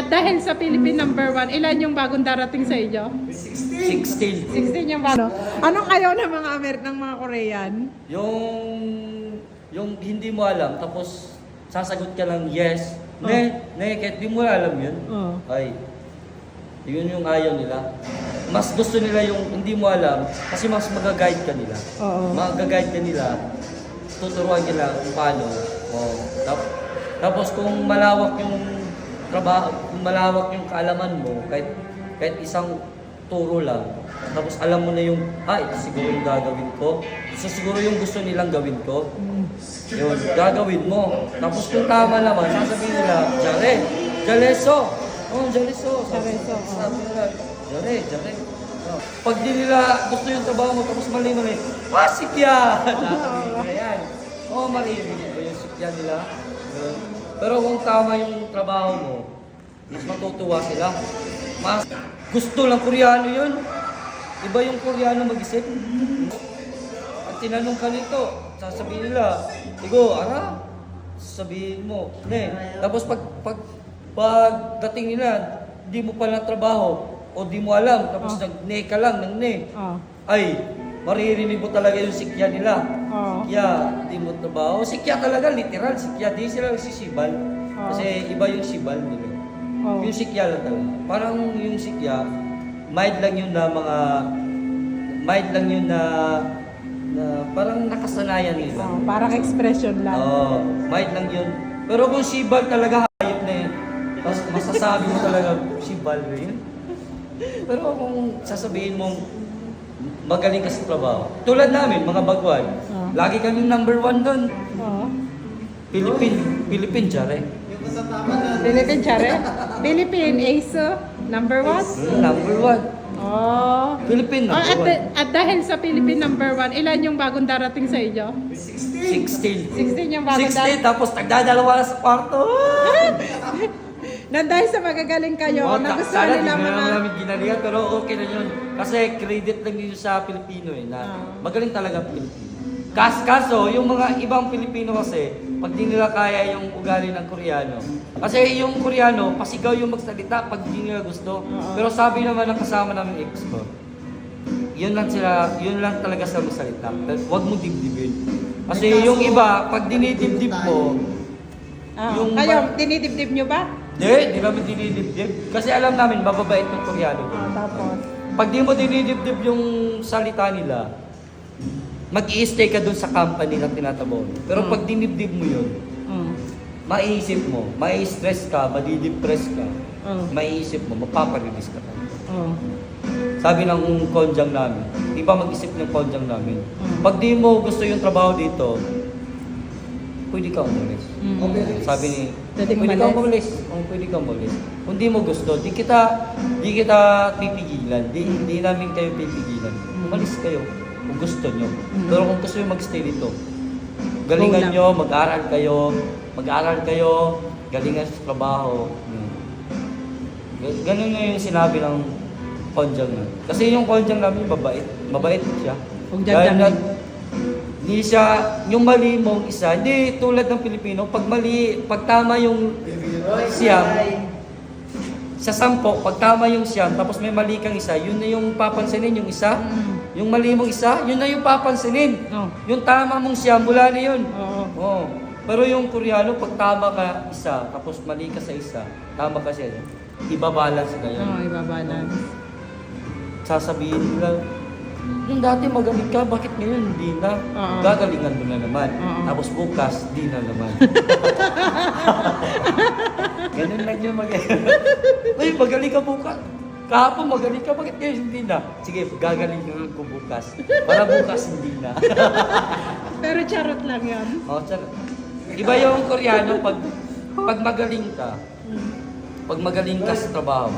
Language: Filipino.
dahil sa Philippine number 1, ilan yung bagong darating sa inyo? 16. 16 yung bago. Anong ayaw ng mga ng mga Korean? Yung hindi mo alam, tapos sasagot ka lang yes. Kahit di mo alam yun. Ay, yun yung ayaw nila. Mas gusto nila yung hindi mo alam kasi mas mag-guide ka nila. Mag-guide ka nila, tuturuan ka nila kung paano. Tapos kung malawak yung trabaho, kung malawak yung kaalaman mo, kahit isang turo lang, tapos alam mo na yung, ito siguro yung gagawin ko. So siguro yung gusto nilang gawin ko. Yun, gagawin mo. Tapos kung tama naman, sasabihin nila, Jaleso. Jaleso. Sabi nila, Jare. Pag di nila gusto yung trabaho mo, tapos mali, sikya! Sasabihin nila yan. Maririnig ko yung sikya nila. Pero kung tama yung trabaho mo, mas matutuwa sila. Mas gusto lang Koreano yun. Iba yung Koreano mag-isip. At tinanong ka nito, sasabihin nila, sabihin mo. Tapos pag dating nila, di mo pala trabaho o di mo alam, tapos nag-ne ka lang, ay, maririnig mo talaga yung sikya nila. Sikya, di mo trabaho. Sikya talaga, literal, sikya. Di sila nagsisibal. Kasi iba yung sibal nila. Yung sikya lang talaga. Parang yung sikya, mild lang yun na parang nakasanayan nila. Parang expression lang. Mild lang yun. Pero kung sibal talaga, hayop na yun. Masasabi mo talaga, sibal na yun. Pero kung sasabihin mong magaling ka sa trabaho, tulad namin, mga bagwan, lagi kaming number 1 doon. Philippine Jare. Philippine Jare? Philippine Ace, number 1? Number 1. Philippine number 1. At dahil sa Philippine number 1, ilan yung bagong darating sa inyo? 16. 16 yung bagong 16, tapos nagdadalawa na sa kwarto. Dahil sa magagaling kayo, nagustuhan nila mga... mga... namin ginalihan, pero okay na yun. Kasi credit lang din sa Pilipino na magaling talaga Pilipino. Kaso, yung mga ibang Pilipino kasi, pag di nila kaya yung ugali ng Koreano. Kasi yung Koreano, pasigaw yung magsalita pag di nila gusto. Pero sabi naman ng kasama namin ex ko, yun lang talaga sa magsalita. Huwag mo dibdibin. Kasi yung iba, pag dinidibdib mo, kayo, dinidibdib nyo ba? Di namin dinidibdib. Kasi alam namin, mababait ng Koreano. Tapos? Pag di mo dinidibdib yung salita nila, mag-i-stay ka dun sa company na tinatrabaho. Pero pag dinidibdib mo yun, maiisip mo, mai-stress ka, madidepress ka, maiisip mo, mapaparelease ka. Sabi ng konjang namin, iba mag-isip ng konjang namin. Pag di mo gusto yung trabaho dito, pwede ka umalis. Sabi ni, pwede ka umalis. Pwede ka umalis. Kung di mo gusto, di kita pipigilan. Di namin kayo pipigilan. Umalis kayo kung gusto nyo. Pero kung gusto nyo mag-stay dito, galingan nyo, mag-aral kayo, galingan sa trabaho. Ganun nga yung sinabi ng konjang na. Kasi yung konjang namin, mabait siya. Hindi siya, yung mali mong isa, hindi tulad ng Pilipino, pag tama yung siyam, sa 10, pag tama yung siyam, tapos may mali kang isa, yun na yung papansinin, yung isa, yung mali mong isa, yun na yung papansinin. Yung tama mong siyam, wala na yun. Pero yung Koreano, pag tama ka isa, tapos mali ka sa isa, tama ka siya, ibabalance ka yun. Ibabalance. Sasabihin nila, yung dati magaling ka, bakit ngayon hindi na? Gagalingan mo na naman. Tapos bukas, di na naman. Ganun lang yung Ay, magaling ka bukas. Kahapon magaling ka, bakit ngayon hindi na? Sige, gagalingan ko bukas. Para bukas hindi na. Pero charot lang yan. Charot. Iba yung Koreano, pag magaling ka sa trabaho,